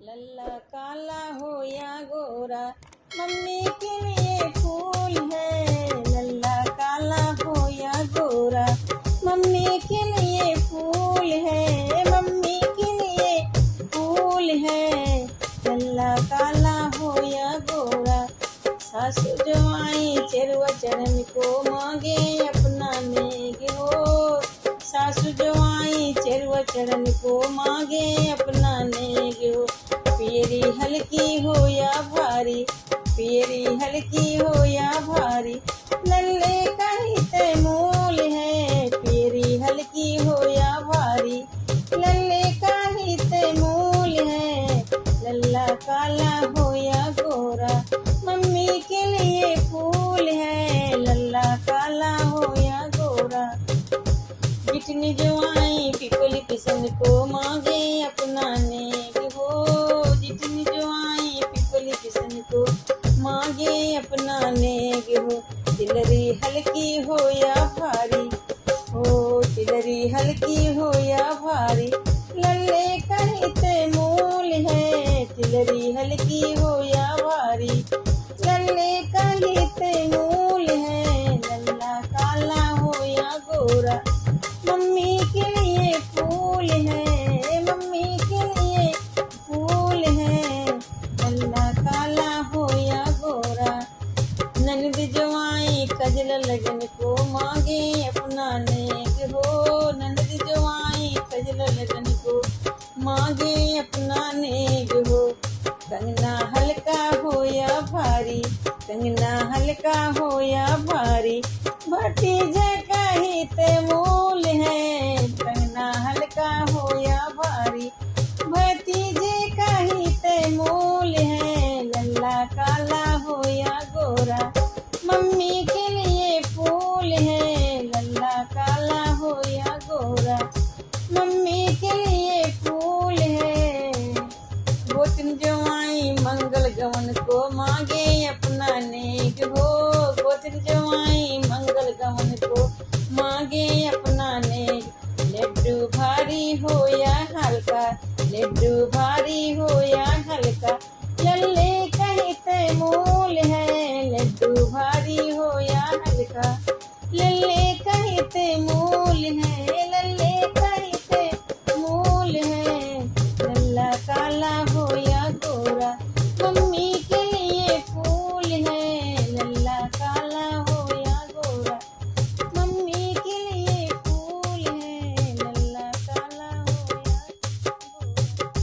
लल्ला काला हो या गोरा, मम्मी के लिए फूल है। लल्ला काला हो या गोरा, मम्मी के लिए फूल है। मम्मी के लिए फूल है। लल्ला काला हो या गोरा, सासु जो आई चिरवचन को मांगे अपना नेग हो। सासु जो आई चिरवचन को मांगे अपना नेग हो। पियरी हल्की हो या भारी, पियरी हल्की हो या भारी, लल्ले का ही तैमूल है। पियरी हल्की हो या भारी, लल्ले का ही तैमूल है। लल्ला काला हो या गोरा, मम्मी के लिए फूल है। लल्ला काला हो या गोरा, जितनी जो आई पिपली पिसन को मांगे अपना नेग हो। जितनी जो आई पिपली पिसन को मांगे अपना नेग हो। तिलरी हल्की हो या भारी, हो तिलरी हल्की हो या भारी, लल्ले का ही तैमूल है। तिलरी हल्की हो या भारी, लल्ले का ही तैमूल है। लल्ला काला हो या गोरा, मम्मी के लिए फूल है। मम्मी के लिए फूल है। लल्ला काला हो या गोरा, ननद जो आई कजल लगन को मांगे अपना नेग हो। ननद जो आई कजल लगन को मांगे अपना नेग हो। कंगना हल्का हो या भारी, कंगना हल्का हो या भारी, भतीजे का ही तैमूल है। कंगना हल्का हो या भारी, भतीजे का ही तैमूल है। लल्ला काला हो या गोरा, मम्मी के लिए फूल है। लल्ला काला हो या गोरा, मम्मी के लिए फूल है। गोतिन जो आई मंगल गवन को मांगे अपना नेग हो। गोतिन जो आई मंगल गवन को मांगे अपना नेग। लड्डू भारी हो या हल्का, लड्डू भारी हो या हल्का, लल्ले का ही तैमूल है। लड्डू भारी हो या हल्का, लल्ले का ही तैमूल है।